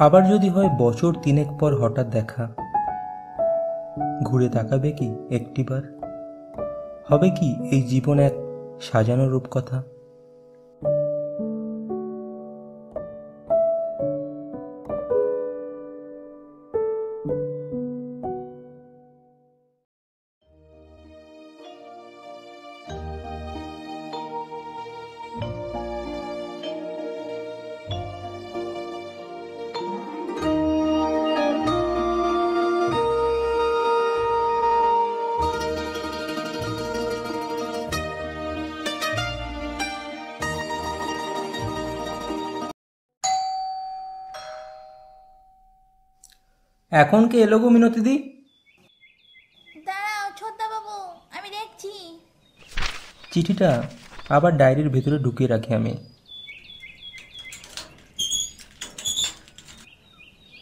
আবার যদি হয় বছর 3 পর হঠাৎ দেখা, ঘুরে তাকাবে কি একটিবার? হবে কি এই জীবন এক সাজানো রূপকথা? এখন কে এলো গো মিনতিদি? দাঁড়াও ছোটদা বাবু, আমি দেখছি। চিঠিটা আবার ডায়েরির ভেতরে ঢুকিয়ে রাখি আমি।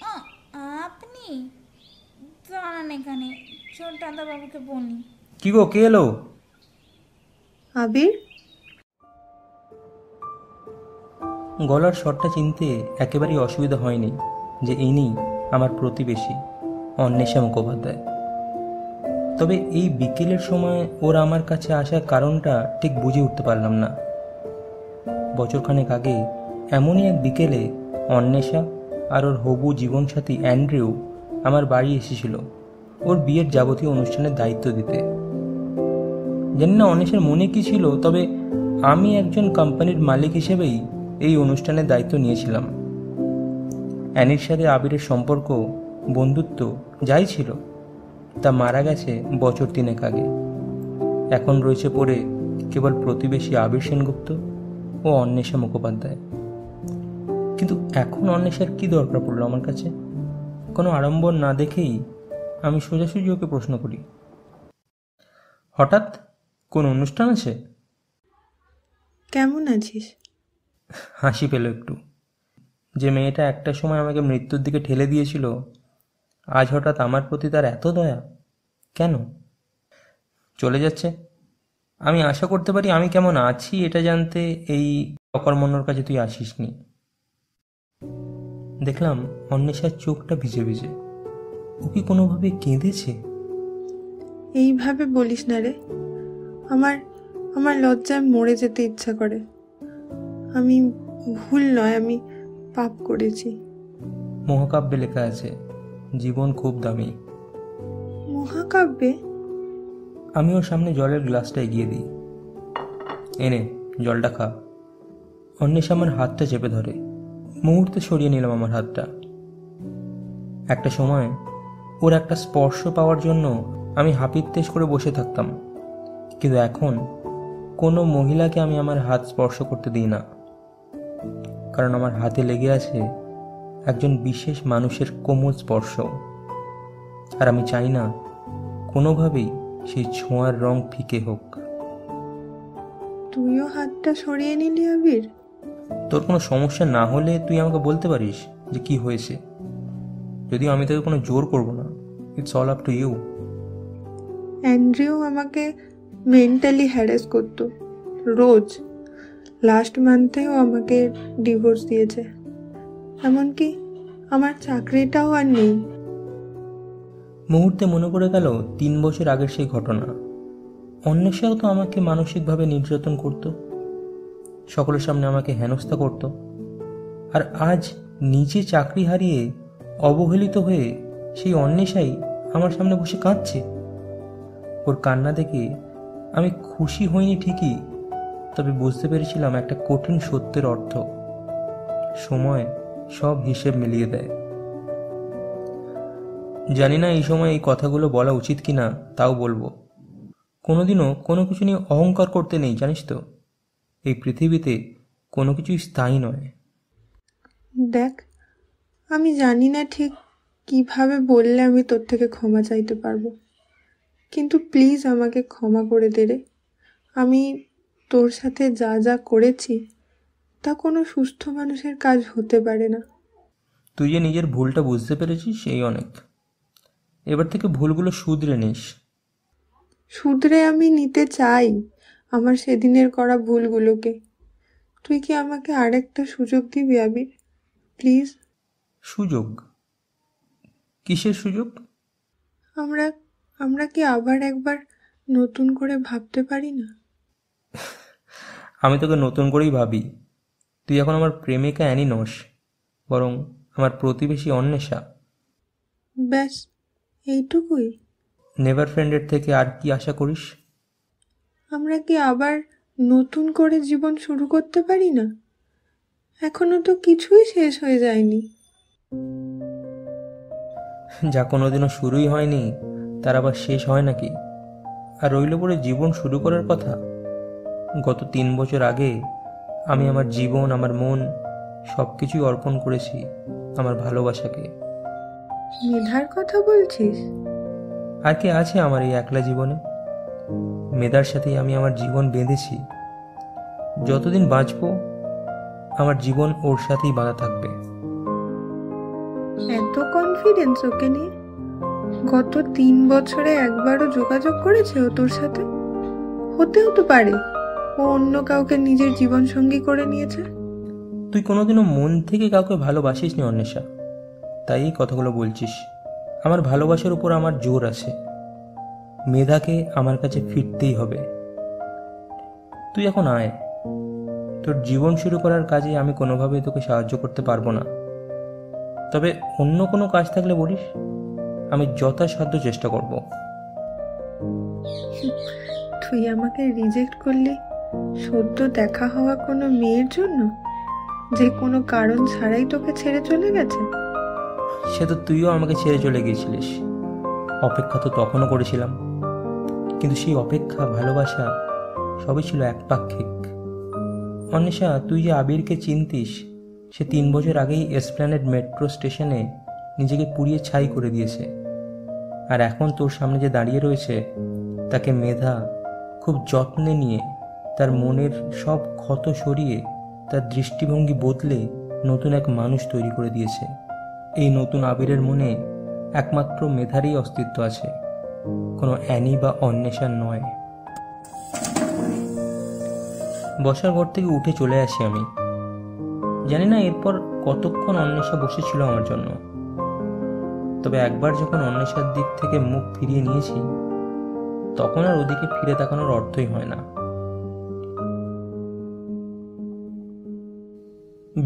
আ, আপনি দাঁড়ান এখানে, ছোটদা বাবুকে বলি। কি গো, কে এলো? আবির, গলার স্বরটা চিনতে একেবারেই অসুবিধা হয়নি যে ইনি আমার প্রতিবেশী অন্বেষা মুখোপাধ্যায়। তবে এই বিকেলের সময় ওর আমার কাছে আসার কারণটা ঠিক বুঝে উঠতে পারলাম না। বছরখানেক আগে এমনই এক বিকেলে অন্বেষা আর ওর হবু জীবনসাথী অ্যান্ড্রিউ আমার বাড়ি এসেছিল ওর বিয়ের যাবতীয় অনুষ্ঠানের দায়িত্ব দিতে। জানি না অন্বেষার মনে কি ছিল, তবে আমি একজন কোম্পানির মালিক হিসেবেই এই অনুষ্ঠানের দায়িত্ব নিয়েছিলাম। অ্যানির সাথে আবিরের সম্পর্ক, বন্ধুত্ব যাই ছিল তা মারা গেছে বছর 3 আগে। এখন রয়েছে পড়ে কেবল প্রতিবেশী আবির সেনগুপ্ত ও অন্বেষা মুখোপাধ্যায়। কিন্তু এখন অন্বেষার কি দরকার পড়লো আমার কাছে? কোনো আড়ম্বর না দেখেই আমি সোজাসুজি ওকে প্রশ্ন করি, হঠাৎ কোন অনুষ্ঠান আছে? কেমন আছিস? হাসি পেল একটু। যে মেয়েটা একটা সময় আমাকে মৃত্যুর দিকে ঠেলে দিয়েছিল, আজ হঠাৎ আমার প্রতি তার এত দয়া কেন? চলে যাচ্ছে। আমি আশা করতে পারি আমি কেমন আছি এটা জানতে এই অকর্মণ্যর কাছে তুই আসিসনি। দেখলাম অন্বেষার চোখটা ভিজে ভিজে। ও কি কোনোভাবে কেঁদেছে? এইভাবে বলিস না রে। আমার আমার লজ্জায় মরে যেতে ইচ্ছা করে। আমি ভুল নয়, আমি পাপ করেছি। মহাকাব্যে লেখা আছে জীবন খুব দামি। মহাকাব্যে? আমি ওর সামনে জলের গ্লাসটা এগিয়ে দিই। এনে জলটা খা। অন্বেষা আমার হাতটা চেপে ধরে। মুহূর্তে সরিয়ে নিলাম আমার হাতটা। একটা সময় ওর একটা স্পর্শ পাওয়ার জন্য আমি হাপিত্তেশ করে বসে থাকতাম, কিন্তু এখন কোনো মহিলাকে আমি আমার হাত স্পর্শ করতে দিই না, কারণ আমার হাতে লেগে আছে একজন বিশেষ মানুষের কোমল স্পর্শ। আর আমি চাই না কোনোভাবেই সেই ছোঁয়ার রং ফিকে হোক। তুইও হাতটা সরিয়ে নিলি আবির? তোর কোনো সমস্যা না হলে তুই আমাকে বলতে পারিস যে কি হয়েছে। যদিও আমি তোকে কোনো জোর করব না, it's all up to you. Andrew আমাকে মেন্টালি হ্যারাস করতো রোজ। লাস্ট মান্থেও আমাকে ডিভোর্স দিয়েছে। এমনকি আমার চাকরিটাও আর নেই। মুহূর্তে মনে পড়ে গেল 3 বছর আগের সেই ঘটনা। অন্বেষাও তো আমাকে মানসিকভাবে নির্যাতন করত, সকলের সামনে আমাকে হেনস্থা করত। আর আজ নিজে চাকরি হারিয়ে অবহেলিত হয়ে সেই অন্বেষাই আমার সামনে বসে কাঁদছে। ওর কান্না দেখে আমি খুশি হইনি ঠিকই, তবে বুঝতে পেরেছিলাম একটা কঠিন সত্যের অর্থ। সময় সব হিসেব মিলিয়ে দেয়। জানি না এই সময় এই কথাগুলো বলা উচিত কিনা, তাও বলবো। কোনোদিনও কোনো কিছু নিয়ে অহংকার করতে নেই, জানিস তো। এই পৃথিবীতে কোনো কিছুই স্থায়ী নয়। দেখ, আমি জানি না ঠিক কিভাবে বললে আমি তোর থেকে ক্ষমা চাইতে পারবো, কিন্তু প্লিজ আমাকে ক্ষমা করে দে রে। আমি তোর সাথে যা যা করেছি তা কোনো সুস্থ মানুষের কাজ হতে পারে না। তুই যে নিজের ভুলটা বুঝতে পেরেছিস সেই অনেক। এবার থেকে ভুলগুলো শুধরে নিস। শুধরে আমি নিতে চাই আমার সেদিনের করা ভুলগুলোকে। তুই কি আমাকে আরেকটা সুযোগ দিবি আবির, প্লিজ? সুযোগ? কিসের সুযোগ? আমরা আমরা কি আবার একবার নতুন করে ভাবতে পারি না? আমি তোকে নতুন করেই ভাবি। তুই এখন আমার প্রেমিকা অ্যানি নস, বরং আমার প্রতিবেশী অন্বেষা। ব্যাস এইটুকুই? নেভার ফ্রেন্ডের থেকে আর কি আশা করিস? আমরা কি আবার নতুন করে জীবন শুরু করতে পারি না? এখনো তো কিছুই শেষ হয়ে যায়নি। যা কোনোদিনও শুরুই হয়নি তার আবার শেষ হয় নাকি? আর রইল পরে জীবন শুরু করার কথা। গত 3 বছর আগে আমি আমার জীবন, আমার মন সব কিছুই অর্পণ করেছি আমার ভালোবাসাকে। মেধার কথা বলছিস? আর কে আছে আমার এই একলা জীবনে? মেধার সাথেই আমি আমার জীবন বেঁধেছি। যতদিন বাঁচব আমার জীবন ওর সাথেই বাঁধা থাকবে। এত কনফিডেন্স ওকে নিয়ে? গত 3 বছরে একবারও যোগাযোগ করেছে ও তোর সাথে? হতেও তো পারে ও অন্য কাউকে নিজের জীবন সঙ্গী করে নিয়েছে। তুই কোনোদিনও মন থেকে কাউকে ভালোবাসিস নি অন্বেষা, তাই এই কথাগুলো বলছিস। আমার ভালোবাসার উপর আমার জোর আছে। মেধাকে আমার কাছে ফিরতেই হবে। তুই এখন আয়। তোর জীবন শুরু করার কাজে আমি কোনোভাবেই তোকে সাহায্য করতে পারবো না, তবে অন্য কোনো কাজ থাকলে বলিস, আমি যথাসাধ্য চেষ্টা করব। তুই আমাকে রিজেক্ট করলি সদ্য দেখা হওয়া কোনো মেয়ের জন্য, যে কোনো কারণ ছাড়াই তোকে ছেড়ে চলে গেছে? সে তো তুইও আমাকে ছেড়ে চলে গিয়েছিলিস। অপেক্ষা তো তখনও করেছিলাম, কিন্তু সেই অপেক্ষা, ভালোবাসা সবই ছিল একপাক্ষিক। অন্বেষা, তুই যে আবিরকে চিনতিস, সে 3 বছর আগেই এসপ্ল্যানেড মেট্রো স্টেশনে নিজেকে পুড়িয়ে ছাই করে দিয়েছে। আর এখন তোর সামনে যে দাঁড়িয়ে রয়েছে, তাকে মেধা খুব যত্নে নিয়ে তার মনের সব ক্ষত সরিয়ে তার দৃষ্টিভঙ্গি বদলে নতুন এক মানুষ তৈরি করে দিয়েছে। এই নতুন আবিরের মনে একমাত্র মেধারই অস্তিত্ব আছে, কোনো অ্যানি বা অন্বেষার নয়। বসার ঘর থেকে উঠে চলে আসি আমি। জানি না এরপর কতক্ষণ অন্বেষা বসেছিল আমার জন্য, তবে একবার যখন অন্বেষার দিক থেকে মুখ ফিরিয়ে নিয়েছি, তখন আর ওদিকে ফিরে তাকানোর অর্থই হয় না।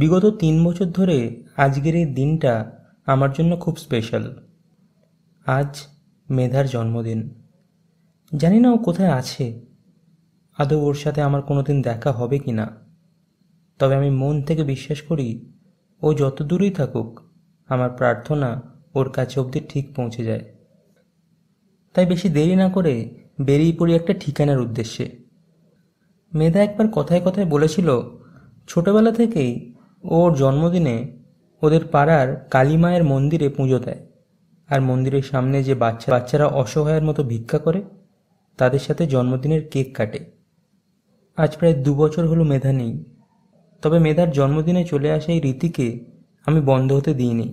বিগত 3 বছর ধরে আজকের এই দিনটা আমার জন্য খুব স্পেশাল। আজ মেধার জন্মদিন। জানি না ও কোথায় আছে, আদৌ ওর সাথে আমার কোনোদিন দেখা হবে কি না, তবে আমি মন থেকে বিশ্বাস করি ও যত দূরেই থাকুক, আমার প্রার্থনা ওর কাছে অবধি ঠিক পৌঁছে যায়। তাই বেশি দেরি না করে বেরিয়ে পড়ি একটা ঠিকানার উদ্দেশ্যে। মেধা একবার কথায় কথায় বলেছিল ছোটবেলা থেকেই ওর জন্মদিনে ওদের পাড়ার কালী মায়ের মন্দিরে পুজো দেয়, আর মন্দিরের সামনে যে বাচ্চারা অসহায়ের মতো ভিক্ষা করে, তাদের সাথে জন্মদিনের কেক কাটে। আজ প্রায় 2 বছর হলো মেধা নেই, তবে মেধার জন্মদিনে চলে আসা এই রীতিকে আমি বন্ধ হতে দিইনি।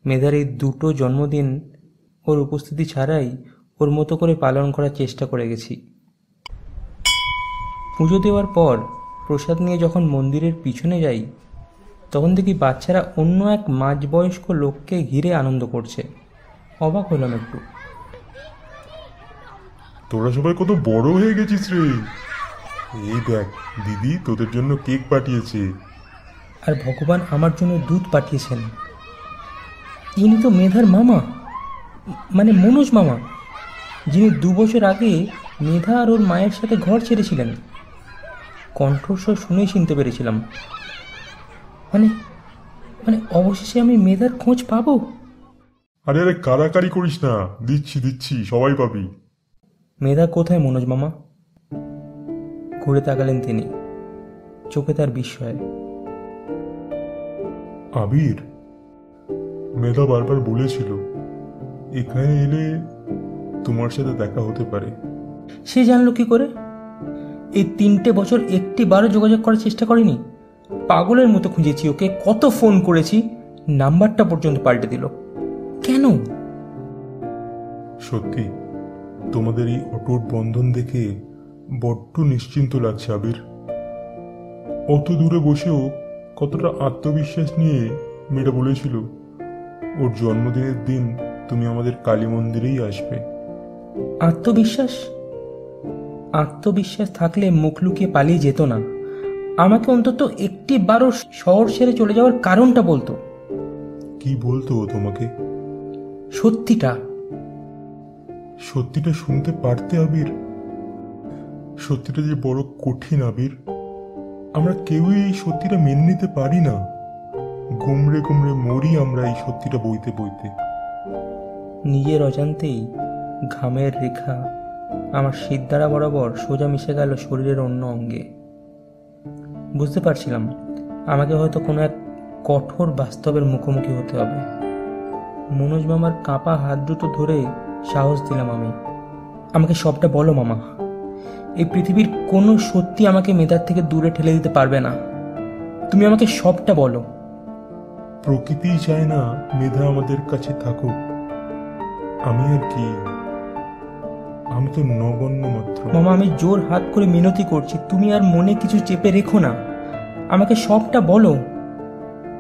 মেধার এই 2টো জন্মদিন ওর উপস্থিতি ছাড়াই ওর মতো করে পালন করার চেষ্টা করে গেছি। পুজো দেওয়ার পর প্রসাদ নিয়ে যখন মন্দিরের পিছনে যাই, তখন দেখি বাচ্চারা অন্য এক মাঝবয়স্ক লোককে ঘিরে আনন্দ করছে। অবাক হলাম একটু। তোরা সবাই কত বড় হয়ে গেছিস রে! এই দেখ, দিদি তোদের জন্য কেক পাঠিয়েছে। আর ভগবান আমার জন্য দুধ পাঠিয়েছেন। ইনি তো মেধার মামা, মানে মনোজ মামা, যিনি 2 বছর আগে মেধা আর ওর মায়ের সাথে ঘর ছেড়েছিলেন। কণ্ঠস্বর শুনেই চিনতে পেরেছিলাম। মানে মানে অবশেষে আমি মেধার খোঁজ পাবো। আরে আরে, কারাকারি করিস না, দিচ্ছি সবাই পাবি। মেধা কোথায় মনোজ মামা? ঘুরে তাকালেন তিনি, চোখে তার বিস্ময়। আবির, মেধা বারবার বলেছিল এখানে এলে তোমার সাথে দেখা হতে পারে। সে জানলো কি করে? এই 3টে বছর একটি বারও যোগাযোগ করার চেষ্টা করেনি। পাগলের মতো খুঁজেছি ওকে, কত ফোন করেছি, নাম্বারটা পর্যন্ত পাল্টে দিল। কেন? সত্যি তোমাদের এই অটুট বন্ধন দেখে বড্ড নিশ্চিন্ত লাগছে আবির। অত দূরে বসেও কতটা আত্মবিশ্বাস নিয়ে মেয়েটা বলেছিল ওর জন্মদিনের দিন তুমি আমাদের কালী মন্দিরেই আসবে। আত্মবিশ্বাস আত্মবিশ্বাস থাকলে মুখ লুকিয়ে পালিয়ে যেত না। আমাকে অন্তত একটি বারও শহর ছেড়ে চলে যাওয়ার কারণটা বলতো। কি বলতো ও তোমাকে? সত্যিটা। সত্যিটা শুনতে পারতে আবির? সত্যিটা যে বড় কঠিন আবির। আমরা কেউই এই সত্যিটা মেনে নিতে পারি না। গুমড়ে গুমড়ে মরি আমরা এই সত্যিটা বইতে বইতে। নিজের অজান্তেই ঘামের রেখা আমার শিরদাঁড়া বরাবর সোজা মিশে গেল শরীরের অন্য অঙ্গে। বুঝতে পারছিলাম আমাকে হয়তো কোনো এক কঠোর বাস্তবের মুখোমুখি হতে হবে। মনোজ মামার কাঁপা হাত দুটো ধরে সাহস দিলাম আমি। আমাকে সবটা বলো মামা। এই পৃথিবীর কোনো সত্যি আমাকে মেধার থেকে দূরে ঠেলে দিতে পারবে না। তুমি আমাকে সবটা বলো। প্রকৃতিই চায় না মেধা আমাদের কাছে থাকুক। আমি আর কি, আমি তো নগণ্য মাত্র। মামা, আমি জোর হাত করে মিনতি করছি, তুমি আর মনে কিছু চেপে রেখো না। আমাকে সবটা বলো।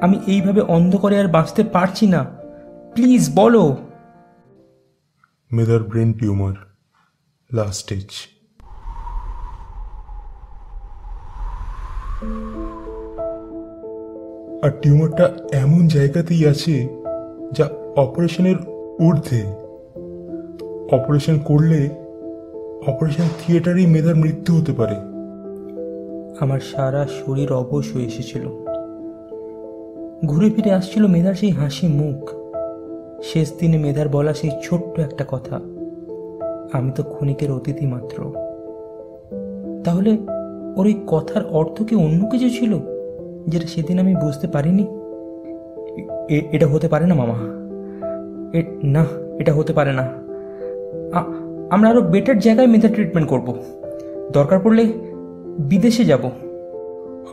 আমি এইভাবে অন্ধকারে আর বাঁচতে পারছি না। প্লিজ বলো। মেধার ব্রেন টিউমার, লাস্ট স্টেজ। আর টিউমারটা এমন জায়গাতেই আছে যা অপারেশনের ঊর্ধ্বে। অপারেশন করলে অপারেশন থিয়েটারেই মেধার মৃত্যু হতে পারে। আমার সারা শরীর অবশ হয়ে এসেছিল। ঘুরে ফিরে আসছিল মেধার সেই হাসি মুখ। শেষ দিনে মেধার বলা সেই ছোট্ট একটা কথা, আমি তো ক্ষণিকের অতিথি মাত্র। তাহলে ওর ওই কথার অর্থ কি অন্য কিছু ছিল যেটা সেদিন আমি বুঝতে পারিনি? এটা হতে পারে না মামা। না, এটা হতে পারে না। আমরা আরো বেটার জায়গায় মেধা ট্রিটমেন্ট করব। দরকার পড়লে বিদেশে যাব।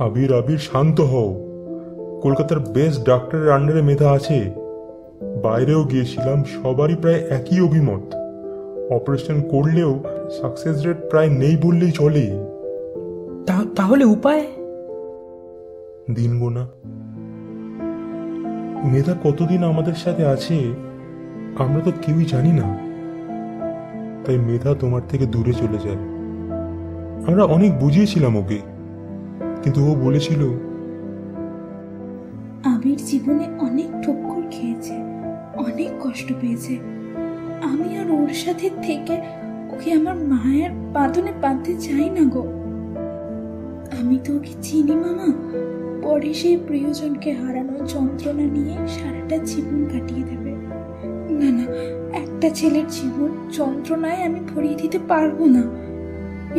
আবির আবির শান্ত হও। কলকাতার বেস্ট ডাক্তারের আন্ডারে মেধা আছে। বাইরেও গিয়েছিলাম, সবারই প্রায় একই অভিমত। অপারেশন করলেও সাকসেস রেট প্রায় নেই বললেই চলে। তাহলে উপায়? দিন গোনা। মেধা কতদিন আমাদের সাথে আছে আমরা তো কেউই জানি না। তাই মেধা তোমার থেকে দূরে চলে যায়। আমরা অনেক বুঝিয়েছিলাম ওকে, কিন্তু ও বলেছিল আবির জীবনে অনেক ঠক্কর খেয়েছে, অনেক কষ্ট পেয়েছে। আমি আর ওর সাথে থেকে ওকে আমার মায়ের বাঁধনে বাঁধতে চাই না গো। আমি তো ওকে চিনি মামা, পরে সেই প্রিয়জনকে হারানোর যন্ত্রণা নিয়ে সারাটা জীবন কাটিয়ে দেবে। না না, একটা ছেলের জীবন যন্ত্রণায় আমি ভরিয়ে দিতে পারবো না।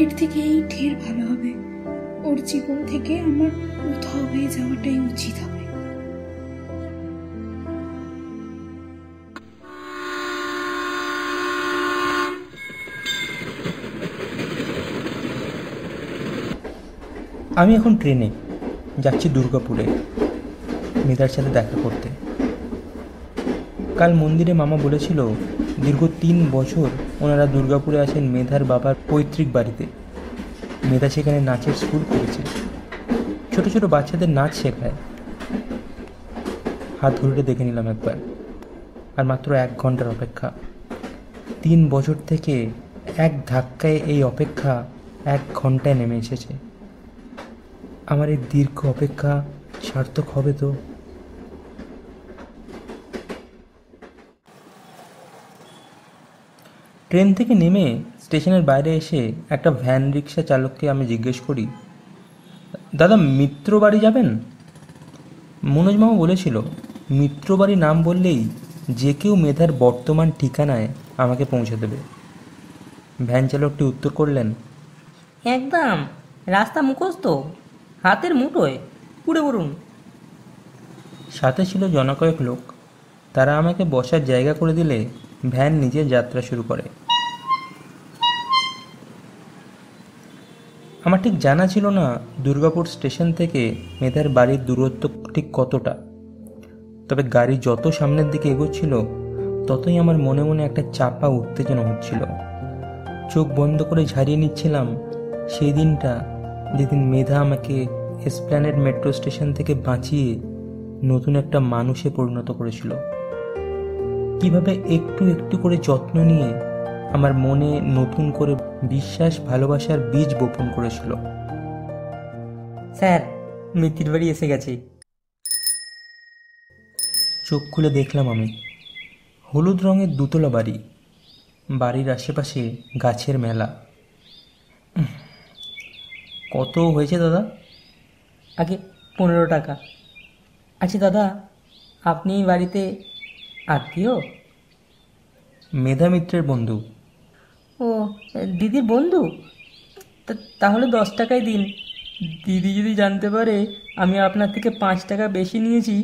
এর থেকে এই ঢের ভালো হবে, ওর জীবন থেকে আমার উধাও হয়ে যাওয়াটাই উচিত হবে। আমি এখন ট্রেনে যাচ্ছি দুর্গাপুরে মেধার সাথে দেখা করতে। কাল মন্দিরে মামা বলেছিল দীর্ঘ 3 বছর ওনারা দুর্গাপুরে আছেন মেধার বাবার পৈতৃক বাড়িতে। মেধা সেখানে নাচের স্কুল করেছে, ছোট ছোট বাচ্চাদের নাচ শেখায়। হাত ধরে দেখে নিলাম একবার। আর মাত্র 1 ঘন্টার অপেক্ষা। 3 বছর থেকে এক ধাক্কায় এই অপেক্ষা 1 ঘন্টায় নেমে এসেছে। আমার এই দীর্ঘ অপেক্ষা সার্থক হবে তো? ট্রেন থেকে নেমে স্টেশনের বাইরে এসে একটা ভ্যান রিক্সা চালককে আমি জিজ্ঞেস করি, দাদা মিত্রবাড়ি যাবেন? মনোজ মামা বলেছিল মিত্রবাড়ি নাম বললেই যে কেউ মেধার বর্তমান ঠিকানায় আমাকে পৌঁছে দেবে। ভ্যান চালকটি উত্তর করলেন, একদম রাস্তা মুখস্থ, হাতের মুঠোয়, উড়ে পড়ুন। সাথে ছিল জনকয়েক লোক। তারা আমাকে বসার জায়গা করে দিলে ভ্যান নিজের যাত্রা শুরু করে। আমার ঠিক জানা ছিল না দুর্গাপুর স্টেশন থেকে মেধার বাড়ির দূরত্ব ঠিক কতটা। তবে গাড়ি যত সামনের দিকে এগোচ্ছিল ততই আমার মনে মনে একটা চাপা উত্তেজনা হচ্ছিল। চোখ বন্ধ করে ঝাড়িয়ে নিচ্ছিলাম সেই দিনটা যেদিন মেধা আমাকে এসপ্ল্যানেড মেট্রো স্টেশন থেকে বাঁচিয়ে নতুন একটা মানুষে পরিণত করেছিল, কিভাবে একটু একটু করে যত্ন নিয়ে আমার মনে নতুন করে বিশ্বাস ভালোবাসার বীজ বপন করেছিল। স্যার, মিত্তির বাড়ি এসে গেছে। চোখ খুলে দেখলাম আমি হলুদ রঙের দুতলা বাড়ি, বাড়ির আশেপাশে গাছের মেলা। কত হয়েছে দাদা? আগে 15 টাকা। আচ্ছা দাদা, আপনি এই বাড়িতে আত্মীয়? মেধা মিত্রের বন্ধু। ও, দিদির বন্ধু? তাহলে 10 টাকাই দিন। দিদি যদি জানতে পারে আমি আপনার থেকে 5 টাকা বেশি নিয়েছি,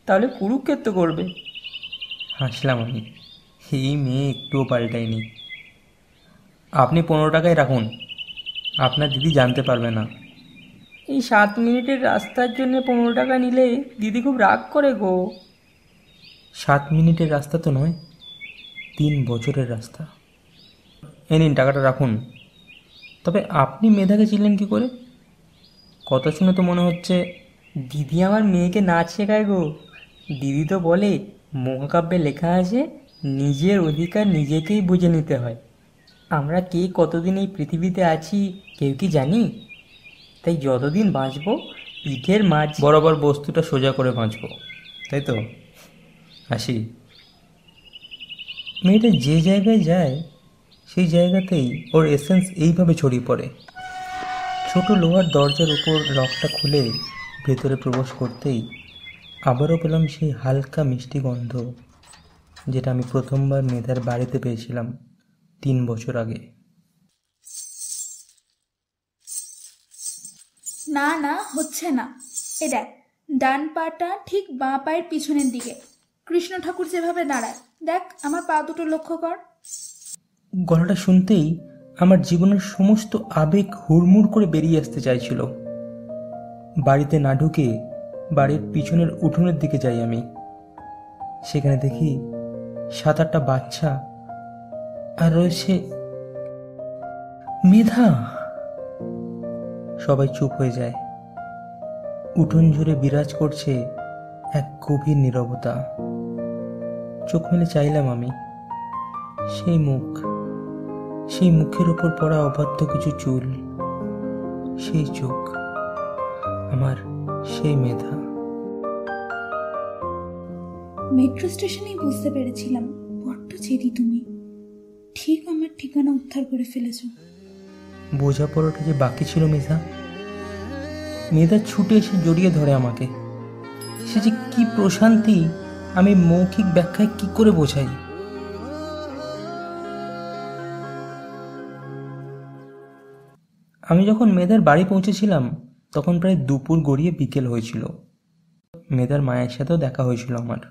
তাহলে কুরুক্ষেত্র করবে। হাসলাম আমি, এই মেয়ে একটুও পাল্টায়নি। আপনি 15 টাকায় রাখুন, আপনার দিদি জানতে পারবে না। এই 7 মিনিটের রাস্তার জন্য 15 টাকা নিলে দিদি খুব রাগ করে গো। 7 মিনিটের রাস্তা তো নয়, 3 বছরের রাস্তা। এ নিন, টাকাটা রাখুন। তবে আপনি মেধাকে চিনলেন কি করে? কথা শুনে তো মনে হচ্ছে। দিদি আমার মেয়েকে নাচ শেখায় গো। দিদি তো বলে মহাকাব্যে লেখা আছে, নিজের অধিকার নিজেকেই বুঝে নিতে হয়। আমরা কে কতদিন এই পৃথিবীতে আছি কেউ কি জানি? তাই যতদিন বাঁচবো পিঠের মাছ বরাবর বস্তুটা সোজা করে বাঁচব, তাই তো? হাসি। মেয়েটা যে জায়গায় যায় সেই জায়গাতেই ওর এসেন্স এইভাবে ছড়িয়ে পড়ে। ছোট লোহার দরজার উপর লকটা খুলে ভেতরে প্রবেশ করতেই আবারও পেলাম সেই হালকা মিষ্টি গন্ধ, যেটা আমি প্রথমবার মেধার বাড়িতে পেয়েছিলাম 3 বছর আগে। না না, হচ্ছে না। এ দেখ, ডান পাটা ঠিক বাঁ পায়ের পিছনের দিকে কৃষ্ণ ঠাকুর যেভাবে দাঁড়ায়, দেখ আমার পা দুটো লক্ষ্য কর। গলাটা শুনতেই আমার জীবনের সমস্ত আবেগ হুড়মুড় করে বেরিয়ে আসতে চাইছিল। বাড়িতে না ঢুকে বাড়ির পিছনের উঠোনের দিকে যাই আমি। সেখানে দেখি 7-8টা বাচ্চা, আর রয়েছে মেধা। সবাই চুপ হয়ে যায়। উঠোন জুড়ে বিরাজ করছে এক গভীর নীরবতা। চোখ মেলে চাইলাম আমি, সেই মুখ, সেই মুখের ওপর পড়া অবাধ্য কিছু চুল, সেই চোখ, আমার সেই মেধা। মেট্রো স্টেশনেই বুঝতে পেরেছিলাম বড্ড জেদি তুমি। ঠিক আমার ঠিকানা উদ্ধার করে ফেলেছ। বোঝাপড়াটা যে বাকি ছিল মেধা। মেধা ছুটে এসে জড়িয়ে ধরে আমাকে। সে যে কি প্রশান্তি আমি মৌখিক ব্যাখ্যায় কি করে বোঝাই। আমি যখন মেধার বাড়ি পৌঁছেছিলাম তখন প্রায় দুপুর গড়িয়ে বিকেল হয়েছিল। মেধার মায়ের সাথেও দেখা হয়েছিল আমার।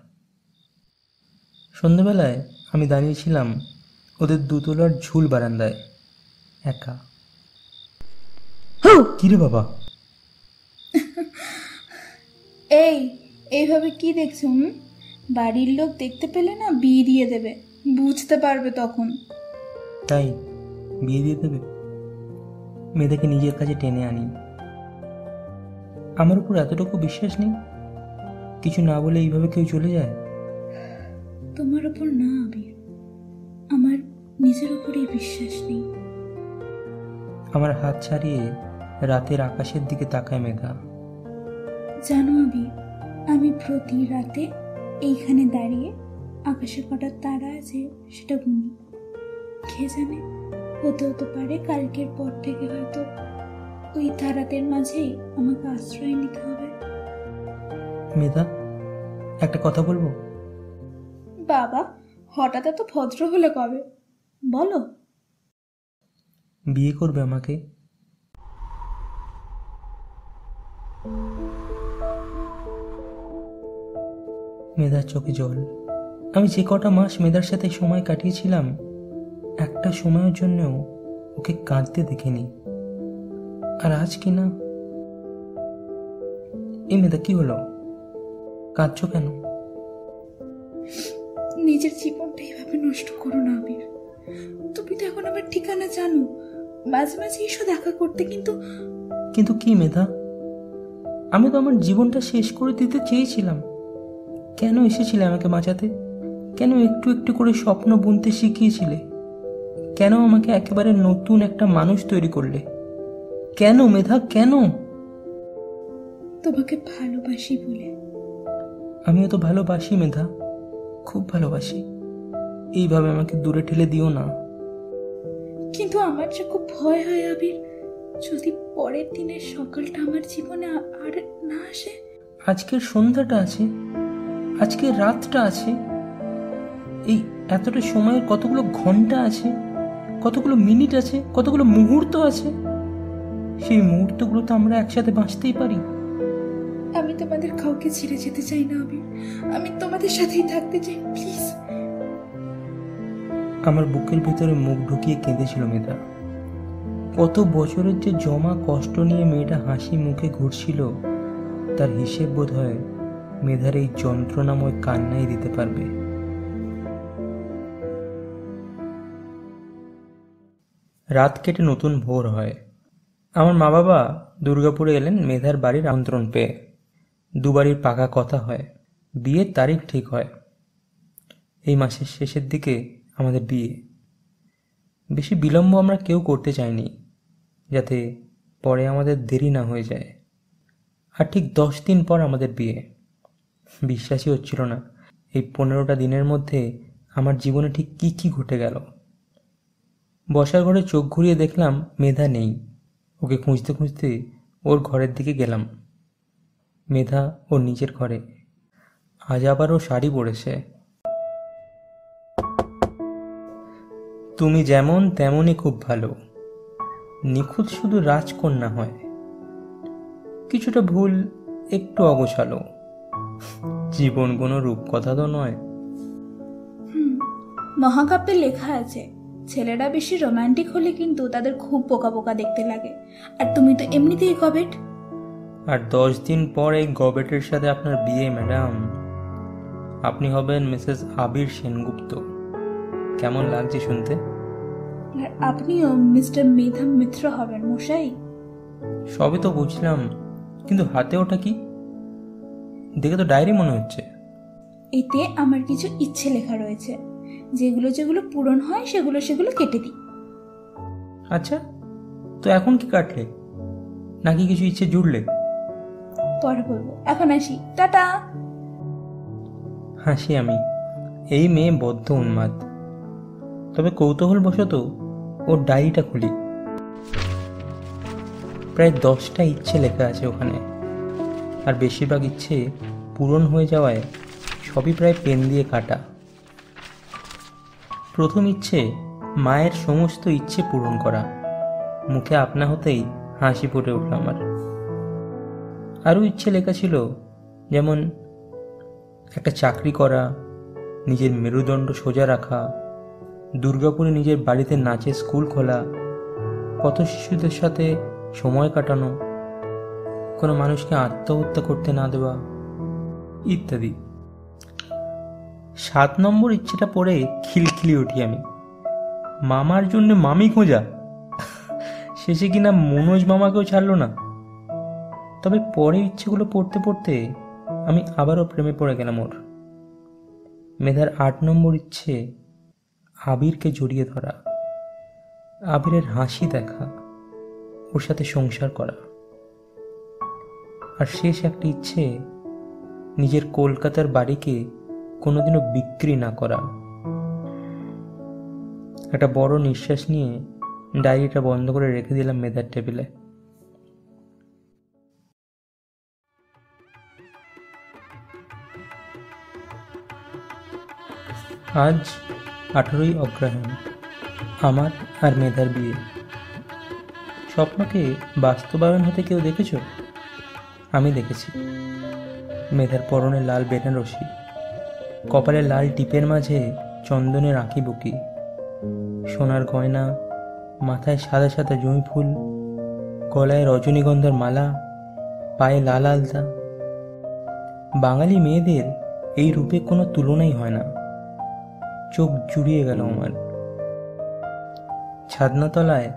সন্ধ্যাবেলায় আমি দাঁড়িয়েছিলাম ওদের দুতলার ঝুল বারান্দায়, একা। কিরে বাবা? এইভাবে কি দেখছো? বাড়ির লোক দেখতে পেলে না বিয়ে দিয়ে দেবে, বুঝতে পারবে তখন। তাই বিয়ে দিয়ে দেবে? মেয়েটাকে নিজের কাছে টেনে আনি। আমার উপর এতটুকু বিশ্বাস নেই? কিছু না বলে এইভাবে কেউ চলে যায়? তোমার ওপর না আবির, আমার নিজের উপরেই বিশ্বাস নেই। আমার হাত ছাড়িয়ে রাতের আকাশের দিকে তাকায় মেধা। জানো আবির, আমি প্রতি রাতে এইখানে দাঁড়িয়ে আকাশে কটা তারা আছে সেটা গুনি। কে জানে, হতে হতে পারে কালকের পর থেকে হয়তো ওই তারাদের মাঝেই আমাকে আশ্রয় নিতে হবে। মেধা, একটা কথা বলবো? বাবা, হঠাৎ এত ভদ্র হলে কবে? বলো। বিয়ে করবে আমাকে? মেধার চোখে জল। আমি যে কটা মাস মেধার সাথে সময় কাটিয়েছিলাম, একটা সময়ের জন্যও ওকে কাঁদতে দেখিনি। আর আজ কি না। এই মেধা, কি হলো? কাঁদছো কেন? নিজের জীবনটা এইভাবে নষ্ট করো না আবির। তুমি তো এখন আমার ঠিকানা জানো, মাঝে মাঝে এসো দেখা করতে। কিন্তু কি মেধা? আমি তো আমার জীবনটা শেষ করে দিতে চেয়েছিলাম। কেন এসেছিলে আমাকে বাঁচাতে? কেন একটু একটু করে স্বপ্ন বুনতে শিখিয়েছিলে? কেন আমাকে একেবারে নতুন একটা মানুষ তৈরি করলে? কেন মেধা, কেন? তোমাকে ভালোবাসি বলে। আমিও তো ভালোবাসি মেধা, খুব ভালোবাসি। এইভাবে আমাকে দূরে ঠেলে দিও না। কিন্তু আমার যে খুব ভয় হয় আবির, যদি পরের দিনের সকালটা আমার জীবনে আর না আসে। আজকের সন্ধ্যাটা আছে, আজকের রাতটা আছে, এই এতটা সময়ের কতগুলো ঘন্টা আছে, কতগুলো মিনিট আছে, কতগুলো মুহূর্ত আছে। সেই মুহূর্তগুলো তো আমরা একসাথে বাঁচতেই পারি। আমি তোমাদের কাউকে ছেড়ে যেতে চাই না আবির, আমি তোমাদের সাথেই থাকতে চাই, প্লিজ। আমার বুকের ভেতরে মুখ ঢুকিয়ে কেঁদেছিল মেধা। কত বছরের যে জমা কষ্ট নিয়ে মেয়েটা হাসি মুখে ঘুরছিল, তার হিসেব বোধ হয় মেধার এই যন্ত্রণাময় কান্নাই দিতে পারবে। রাত কেটে নতুন ভোর হয়। আমার মা বাবা দুর্গাপুরে এলেন মেধার বাড়ির আমন্ত্রণ পেয়ে। দুবারই পাকা কথা হয়, বিয়ের তারিখ ঠিক হয়। এই মাসের শেষের দিকে আমাদের বিয়ে। বেশি বিলম্ব আমরা কেউ করতে চাইনি, যাতে পরে আমাদের দেরি না হয়ে যায়। আর ঠিক 10 দিন পর আমাদের বিয়ে। বিশ্বাসই হচ্ছিল না এই 15টা দিনের মধ্যে আমার জীবনে ঠিক কি কি ঘটে গেল। বসার ঘরে চোখ ঘুরিয়ে দেখলাম মেধা নেই। ওকে খুঁজতে খুঁজতে ওর ঘরের দিকে গেলাম। মেধা ওর নিজের ঘরে। আজ আবার ও শাড়ি পরেছে। তুমি যেমন তেমনই খুব ভালো, নিখুঁত শুধু রাজকন্যা হয়, কিছুটা ভুল, একটু অগোছালো। জীবন কোনো রূপকথা তো নয়। মহাকাব্যে লেখা আছে, ছেলেরা বেশি রোমান্টিক হলে কিন্তু তাদের খুব বোকা বোকা দেখতে লাগে, আর তুমি তো এমনিতেই গবেট। আর 10 দিন পর এই গবেটের সাথে আপনার বিয়ে ম্যাডাম। আপনি হবেন মিসেস আবির সেনগুপ্ত। কেমন লাগছে শুনতে? আর আপনিও মিস্টার মেধা মিত্র হবেন মশাই। সবই তো বুঝলাম, কিন্তু হাতে ওটা কি? দেখে তো ডায়েরি মনে হচ্ছে। এতে আমার কিছু ইচ্ছে লেখা রয়েছে, যেগুলো যেগুলো পূরণ হয় সেগুলো সেগুলো কেটে দিই। আচ্ছা, তো এখন কি কাটলে, নাকি কিছু ইচ্ছে জুড়লে? পরে বলবো, এখন আসি, টাটা। হাসি আমি। এই মেয়ে বদ্ধ উন্মাদ। তবে কৌতূহলবশত ওর ডায়েরিটা খুলি। প্রায় 10টা ইচ্ছে লেখা আছে ওখানে, আর বেশিরভাগ ইচ্ছে পূরণ হয়ে যাওয়ায় সবই প্রায় পেন দিয়ে কাটা। প্রথম ইচ্ছে মায়ের সমস্ত ইচ্ছে পূরণ করা। মুখে আপনা হতেই হাসি ফুটে উঠল আমার। আরও ইচ্ছে লেখা ছিল, যেমন একটা চাকরি করা, নিজের মেরুদণ্ড সোজা রাখা, দুর্গাপুরে নিজের বাড়িতে নাচের স্কুল খোলা, কত শিশুদের সাথে সময় কাটানো, কোনো মানুষকে আত্মহত্যা করতে না দেওয়া, ইত্যাদি। 7 নম্বর ইচ্ছেটা পড়ে খিলখিলি উঠি আমি। মামার জন্য মামি খোঁজা। শেষে কিনা মনোজ মামাকেও ছাড়লো না। তবে পরে ইচ্ছেগুলো পড়তে পড়তে আমি আবারও প্রেমে পড়ে গেলাম ওর। মেধার 8 নম্বর ইচ্ছে আবিরকে জড়িয়ে ধরা, আবিরের হাসি দেখা, ওর সাথে সংসার করা। আর শেষ একটা ইচ্ছে, নিজের কলকাতার বাড়িকে কোনোদিনও বিক্রি না করা। একটা বড় নিঃশ্বাস নিয়ে ডায়েরিটা বন্ধ করে রেখে দিলাম মেধার টেবিলে। আজ 18ই অগ্রহায়ণ, আমার আর মেধার বিয়ে। স্বপ্নকে বাস্তবায়ন হতে কেউ দেখেছ? আমি দেখেছি। মেধার পরনে লাল বেনারসি, কপালে লাল টিপের মাঝে চন্দনের আঁকি বুকি, সোনার গয়না, মাথায় সাদা সাদা জুঁই ফুল, গলায় রজনীগন্ধার মালা, পায়ে লাল আলতা। বাঙালি মেয়েদের এই রূপে কোনো তুলনাই হয় না। চোখ জুড়িয়ে গেল আমার। ছাদনাতলায়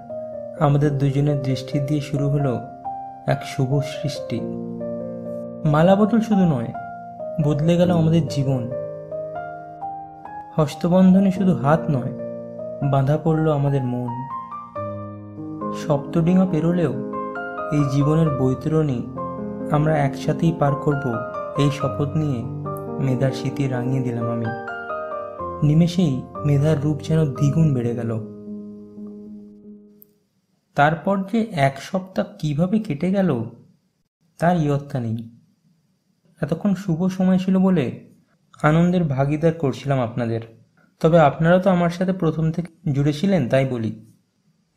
আমাদের দুজনের দৃষ্টি দিয়ে শুরু হলো এক শুভ সৃষ্টি। মালা বদল শুধু নয়, বদলে গেল আমাদের জীবন। হস্তবন্ধনে শুধু হাত নয়, বাঁধা পড়ল আমাদের মন। সপ্তডিঙা পেরোলেও এই জীবনের বৈতরণী আমরা একসাথেই পার করব, এই শপথ নিয়ে মেধার স্মৃতি রাঙিয়ে দিলাম আমি। নিমেষেই মেধার রূপ যেন দ্বিগুণ বেড়ে গেল। তারপর যে 1 সপ্তাহ কিভাবে কেটে গেল তার ইয়ত্তা নেই। এতক্ষণ শুভ সময় ছিল বলে আনন্দের ভাগিদার করছিলাম আপনাদের। তবে আপনারা তো আমার সাথে প্রথম থেকে জুড়েছিলেন, তাই বলি।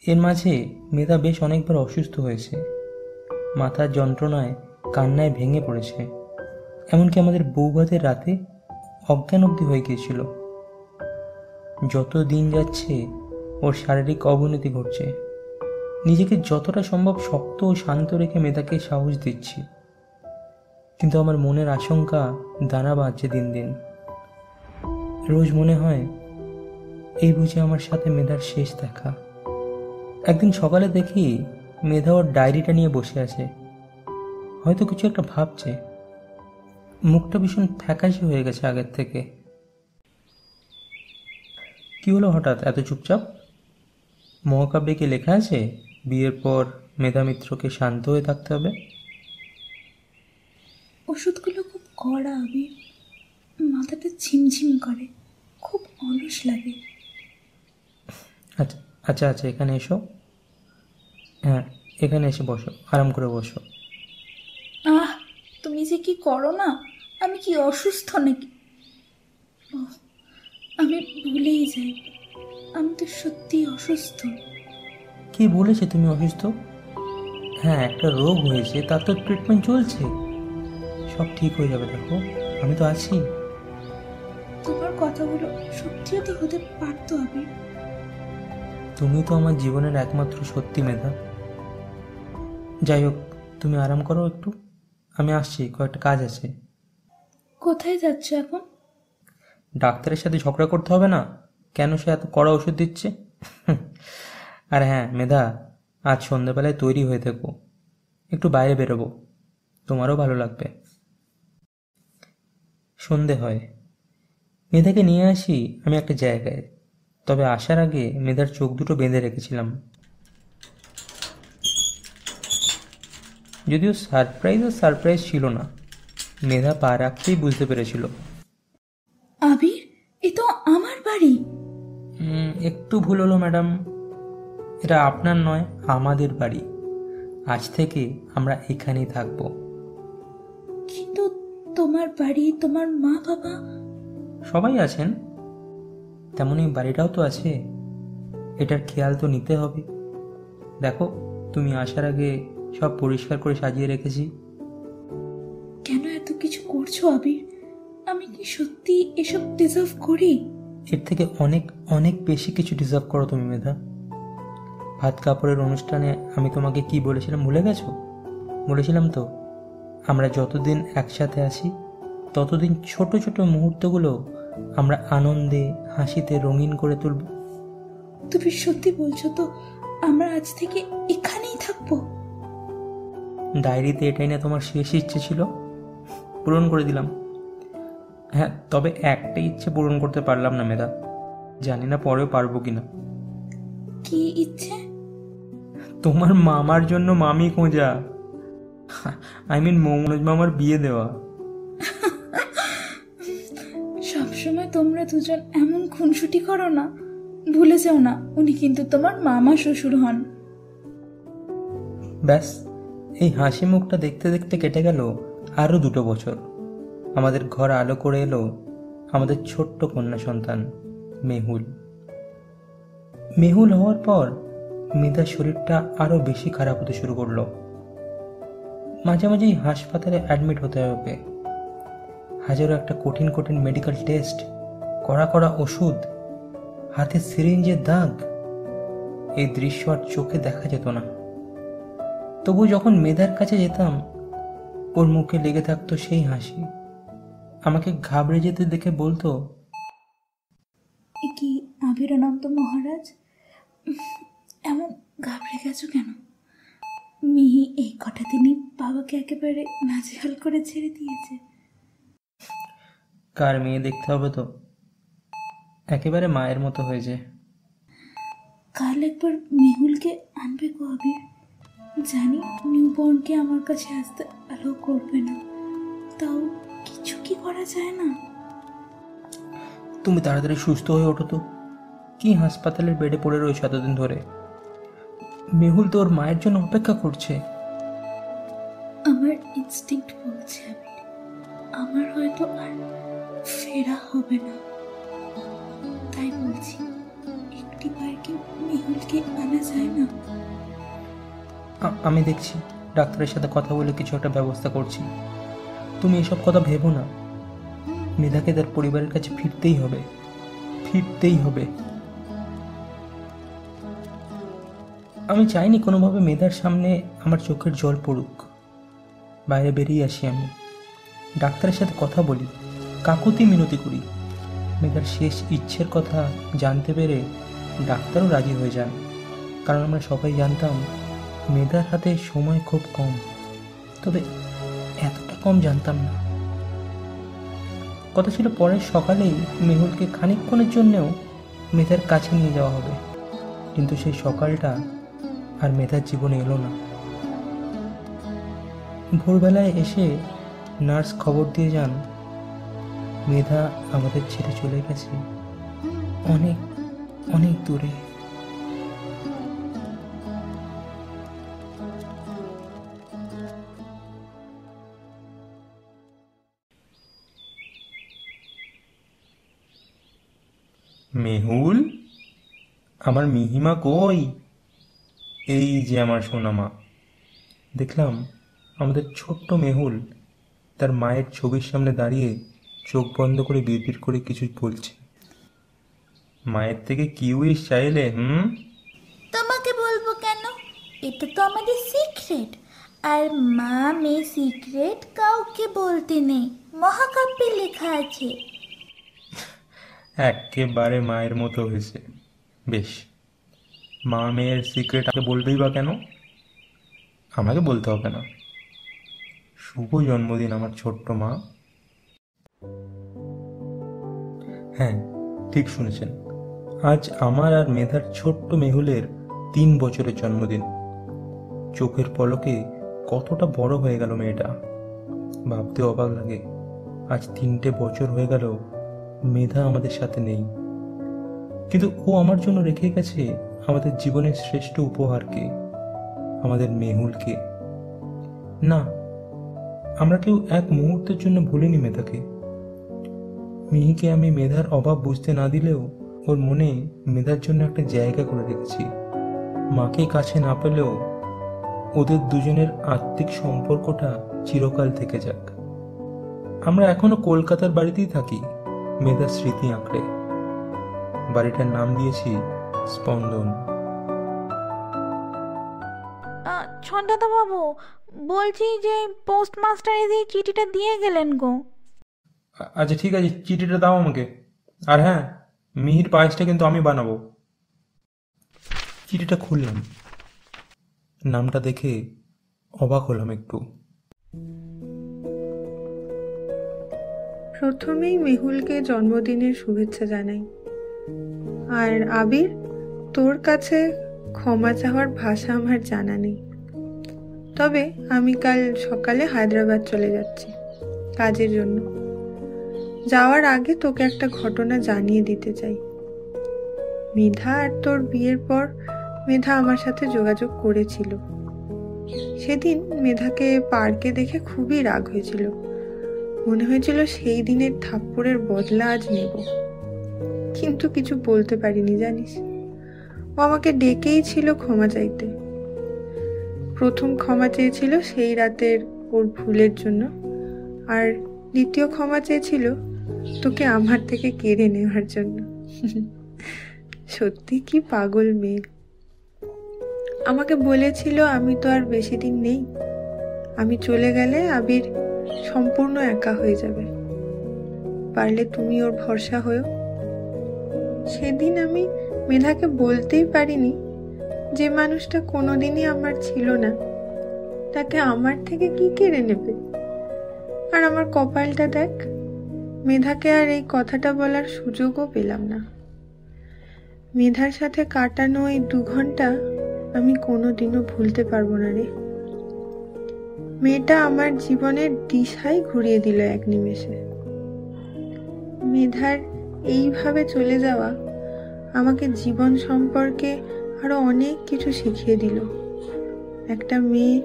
এর মাঝে মেধা বেশ অনেকবার অসুস্থ হয়েছে, মাথার যন্ত্রণায় কান্নায় ভেঙে পড়েছে, এমনকি আমাদের বৌভাতের রাতে অজ্ঞান অবধি হয়ে গিয়েছিল। যত দিন যাচ্ছে ওর শারীরিক অবনতি ঘটছে। নিজেকে যতটা সম্ভব শক্ত ও শান্ত রেখে মেধাকে সাহস দিচ্ছি, কিন্তু আমার মনের আশঙ্কা দানা বাঁধছে দিন দিন। রোজ মনে হয় এই বুঝি আমার সাথে মেধার শেষ দেখা। একদিন সকালে দেখি মেধা ওর ডায়েরিটা নিয়ে বসে আছে, হয়তো কিছু একটা ভাবছে। মুখটা ভীষণ ফ্যাকাশে হয়ে গেছে আগের থেকে। কি হলো হঠাৎ এত চুপচাপ? মহাকাব্যে কি লেখা আছে বিয়ের পর মেধা মিত্রকে শান্ত হয়ে থাকতে হবে? ওষুধগুলো খুব কড়া আবির, মাথাটা ঝিমঝিম করে, খুব অলস লাগে। আচ্ছা আচ্ছা আচ্ছা, এখানে এসো। হ্যাঁ, এখানে এসে বসো, আরাম করে বসো। আহ, তুমি যে কি করো না, আমি কি অসুস্থ নাকি? ওহ, আমি ভুলেই যাই, আমি তো সত্যি অসুস্থ। কে বলেছে তুমি অসুস্থ? হ্যাঁ, একটা রোগ হয়েছে, তার তো ট্রিটমেন্ট চলছে, সব ঠিক হয়ে যাবে। দেখো, আমি তো আছি। তোমার কথাগুলো সত্যিও তো হতে পারতো আবির। তুমি তো আমার জীবনের একমাত্র সত্যি মেধা। যাই হোক, তুমি আরাম করো একটু, আমি আসছি, কয়েকটা কাজ আছে। কোথায় যাচ্ছ এখন? ডাক্তারের সাথে ঝগড়া করতে হবে না, কেন সে এত কড়া ওষুধ দিচ্ছে। আর হ্যাঁ মেধা, আজ সন্ধ্যাবেলায় তৈরি হয়ে থেকো, একটু বাইরে বেরোবো, তোমারও ভালো লাগবে। সন্ধে হয়, মেধাকে নিয়ে আসি আমি একটা জায়গায়। তবে আসার আগে মেধার চোখ দুটো বেঁধে রেখেছিলাম। যদিও সারপ্রাইজ ছিল না, মেধা পা রাখতেই বুঝতে পেরেছিল। আবির, এ তো আমার বাড়ি। একটু ভুল হলো ম্যাডাম, এটা আপনার নয়, আমাদের বাড়ি। আজ থেকে আমরা এখানেই থাকবো। কিন্তু তোমার বাড়ি, তোমার মা বাবা সবাই আছেন, তেমনই বাড়িটাও তো আছে, এটার খেয়াল তো নিতে হবে। দেখো, তুমি আসার আগে সব পরিষ্কার করে সাজিয়ে রেখেছি। কেন এত কিছু করছো আবির? আমি কি সত্যি এসব ডিজার্ভ করি? এর থেকে অনেক অনেক বেশি কিছু ডিজার্ভ করো তুমি মেধা। ভাত কাপড়ের অনুষ্ঠানে আমি তোমাকে কি বলেছিলাম ভুলে গেছো? বলেছিলাম তো, আমরা যতদিন একসাথে আছি ততদিন ছোট ছোট মুহূর্তগুলো আমরা আনন্দে হাসিতে রঙিন করে তুলব। তুমি সত্যি বলছো তো আমরা আজ থেকে এখানেই থাকবো? ডায়েরিতে এটাই না তোমার শেষ ইচ্ছে ছিল, পূরণ করে দিলাম। হ্যাঁ, তবে একটা ইচ্ছে পূরণ করতে পারলাম না মেধা, জানি না পরেও পারবো কিনা। কি ইচ্ছে? তোমার মামার জন্য মামি খোঁজা, মনোজ মামার বিয়ে দেওয়া। সবসময় তোমরা দুজন এমন খুনসুটি করো না, ভুলে যাও না উনি কিন্তু তোমার মামা শ্বশুর হন। ব্যাস, এই হাসি মুখটা দেখতে দেখতে কেটে গেল আরো 2 বছর। আমাদের ঘর আলো করে এলো আমাদের ছোট্ট কন্যা সন্তান মেহুল। মেহুল হওয়ার পর মেধার শরীরটা আরো বেশি খারাপ হতে শুরু করলো। মাঝে মাঝেই হাসপাতালে অ্যাডমিট হতে হবে। হাজারো একটা কঠিন কঠিন মেডিকেল টেস্ট, কড়া কড়া ওষুধ, হাতে সিরিঞ্জের দাগ, এই দৃশ্য আর চোখে দেখা যেত না। তবু যখন মেধার কাছে যেতাম, ওর মুখে লেগে থাকতো সেই হাসি। আমাকে ঘাবড়ে যেতে দেখে বলতো, এ কি আবিরানন্দ মহারাজ, এমন ঘাবড়ে গেছো কেন? মিহি এই কটা দিনই বাবাকে একেবারে নাজেহাল করে ছেড়ে দিয়েছে। কার মেয়ে দেখতে হবে তো, একেবারে মায়ের মতো হয়েছে। কাল একবার মেহুলকে আনবে গো আবির। জানি নিউবর্নকে আমার কাছে আসতে অ্যালাউ করবে না, তাও কিছু কি করা যায় না? তুমি তাড়াতাড়ি সুস্থ হয়ে ওঠো তো। কি হাসপাতালের বেডে পড়ে রয়েছে এতদিন ধরে? মেহুল তো ওর মায়ের জন্য অপেক্ষা করছে। আমার ইনস্টিংক্ট বলছে আবির, আমার হয়তো আর ফেরা হবে না। তাই বলছি, একটিবার কি মেহুলকে আনা যায় না? আমি দেখছি, ডাক্তারের সাথে কথা বলে কিছু একটা ব্যবস্থা করছি। তুমি এসব কথা ভেবো না। মেধাকে তার পরিবারের কাছে ফিরতেই হবে, ফিরতেই হবে। আমি চাইনি কোনোভাবে মেধার সামনে আমার চোখের জল পড়ুক। বাইরে বেরিয়ে আসি আমি, ডাক্তারের সাথে কথা বলি, কাকুতি মিনতি করি। মেধার শেষ ইচ্ছের কথা জানতে পেরে ডাক্তারও রাজি হয়ে যান, কারণ আমরা সবাই জানতাম মেধার হাতে সময় খুব কম, তবে এতটা কম জানতাম না। কথা ছিল পরের সকালেই মেহুলকে খানিকক্ষণের জন্যেও মেধার কাছে নিয়ে যাওয়া হবে, কিন্তু সেই সকালটা আর মেধার জীবনে এলো না। ভোরবেলায় এসে নার্স খবর দিয়ে যান মেধা আমাদের ছেড়ে চলে গেছে অনেক অনেক দূরে। মেহুল, আমার মিহিমা কই? এই যে আমার সোনামা। দেখলাম আমাদের ছোট্ট মেহুল তার মায়ের ছবির সামনে দাঁড়িয়ে চোখ বন্ধ করে বিড়বিড় করে কিছু বলছে। মায়ের থেকে কি উইশ চাইলে? তোমাকে বলবো কেন? এটা তো আমাদের সিক্রেট, আর মা মেয়ে সিক্রেট কাউকে বলতে নেই, মহাকাব্যে লেখা আছে। একেবারে মায়ের মতো হয়েছে। বেশ, মা মেয়ের সিক্রেট আমাকে বলবেই বা কেন? আমাকে বলতে হবে না। শুভ জন্মদিন আমার ছোট্ট মা। হ্যাঁ, ঠিক শুনেছেন, আজ আমার আর মেধার ছোট্ট মেহুলের 3 বছরের জন্মদিন। চোখের পলকে কতটা বড় হয়ে গেল মেয়েটা, ভাবতে অবাক লাগে। আজ 3টে বছর হয়ে গেল মেধা আমাদের সাথে নেই, কিন্তু ও আমার জন্য রেখে গেছে আমাদের জীবনের শ্রেষ্ঠ উপহারকে, আমাদের মেহুলকে। না, আমরা কেউ এক মুহূর্তের জন্য ভুলিনি মেধাকে। মিহিকে আমি মেধার অভাব বুঝতে না দিলেও ওর মনে মেধার জন্য একটা জায়গা করে রেখেছি। মাকে কাছে না পেলেও ওদের দুজনের আত্মিক সম্পর্কটা চিরকাল থেকে যাক। আমরা এখনো কলকাতার বাড়িতেই থাকি, মেধার স্মৃতি আঁকড়ে। বাড়িটার নাম দিয়েছি স্পন্দন। ছন্দাদা বাবু, বলছি যে পোস্টমাস্টার এই চিঠিটা দিয়ে গেলেন গো। আচ্ছা ঠিক আছে, চিঠিটা দাও আমাকে। আর হ্যাঁ, মিহির পায়েসটা কিন্তু আমি বানাবো। চিঠিটা খুললাম, নামটা দেখে অবাক হলাম একটু। প্রথমেই মেহুলকে জন্মদিনের শুভেচ্ছা জানাই। আর আবির, তোর কাছে ক্ষমা চাওয়ার ভাষা আমার জানা নেই, তবে আমি কাল সকালে হায়দ্রাবাদ চলে যাচ্ছি কাজের জন্য। যাওয়ার আগে তোকে একটা ঘটনা জানিয়ে দিতে চাই। মেধা আর তোর বিয়ের পর মেধা আমার সাথে যোগাযোগ করেছিল। সেদিন মেধাকে পার্কে দেখে খুবই রাগ হয়েছিল। মনে হয়েছিল সেই দিনের থাপ্পড়ের বদলা আজ নেব, কিন্তু কিছু বলতে পারিনি জানিস। ও আমাকে ডেকেই ছিল ক্ষমা চাইতে। প্রথম ক্ষমা চেয়েছিল সেই রাতের ওর ভুলের জন্য, আর দ্বিতীয় ক্ষমা চেয়েছিল তোকে আমার থেকে কেড়ে নেওয়ার জন্য। সত্যি কি পাগল মেয়ে। আমাকে বলেছিল আমি তো আর বেশি দিন নেই, আমি চলে গেলে আবির সম্পূর্ণ একা হয়ে যাবে, পারলে তুমি ওর ভরসা হয়েও। সেদিন আমি মেধাকে বলতেই পারিনি যে মানুষটা কোনোদিনই আমার ছিল না, তাকে আমার থেকে কি কেড়ে নেবে। আর আমার কপালটা দেখ, মেধাকে আর এই কথাটা বলার সুযোগও পেলাম না। মেধার সাথে কাটানো এই 2 ঘন্টা আমি কোনোদিনও ভুলতে পারবো না রে। মেয়েটা আমার জীবনের দিশাই ঘুরিয়ে দিল এক নিমেষে। মেধার এইভাবে চলে যাওয়া আমাকে জীবন সম্পর্কে আরো অনেক কিছু শিখিয়ে দিল। একটা মেয়ে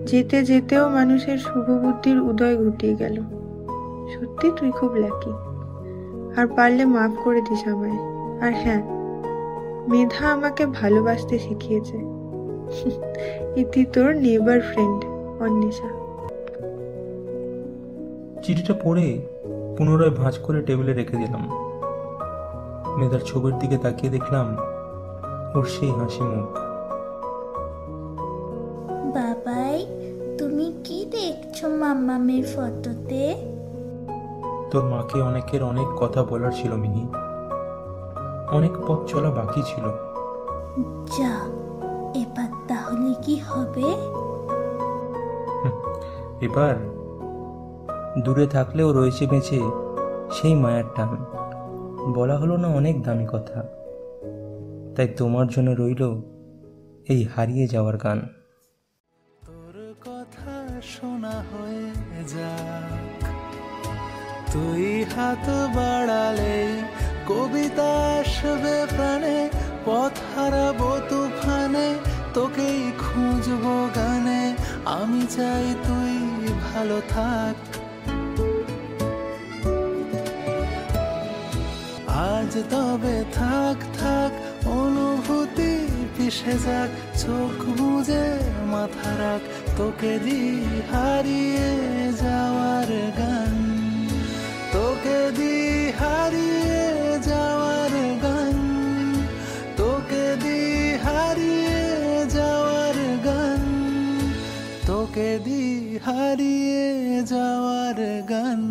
যেতে যেতেও মানুষের শুভবুদ্ধির উদয় ঘটিয়ে গেল। সত্যি তুই খুব লাকি, আর পারলে মাফ করে দিস আমায়। আর হ্যাঁ, মেধা আমাকে ভালোবাসতে শিখিয়েছে। ইতি তোর নেবার ফ্রেন্ড অন্বেষা। চিঠিটা পড়ে পুনরায় ভাঁজ করে টেবিলে রেখে দিলাম। মেধার ছবির দিকে তাকিয়ে দেখলাম ওর সেই হাসি মুখ। বাবাই, তুমি কি দেখছো মাম্মামের ফটোতে? তোর মাকে অনেকের অনেক কথা বলার ছিল মিহি, অনেক পথ চলা বাকি ছিল। যা, এবার তাহলে কি হবে? এবার দূরে থাকলেও রয়েছে বেঁচে সেই মায়ের টান। বলা হলো না অনেক দামি কথা, তাই তোমার জন্য রইল এই হারিয়ে যাওয়ার গান। তোর কথা শোনা হয়ে যাক, তুই হাত বাড়ালে কবিতা আসবে প্রাণে, পথ হারাবো তুফানে, তোকেই খুঁজবো গানে। আমি চাই তুই ভালো থাক, আজ তবে থাক থাক, অনুভূতি পিষে যাক, চোখ বুজে মাথা রাখ, তোকে দি হারিয়ে যাওয়ার গান, তোকে দি হারিয়ে যাওয়ার গান, তোকে দি হারিয়ে যাওয়ার গান, তোকে দি হারিয়ে যাওয়ার গান।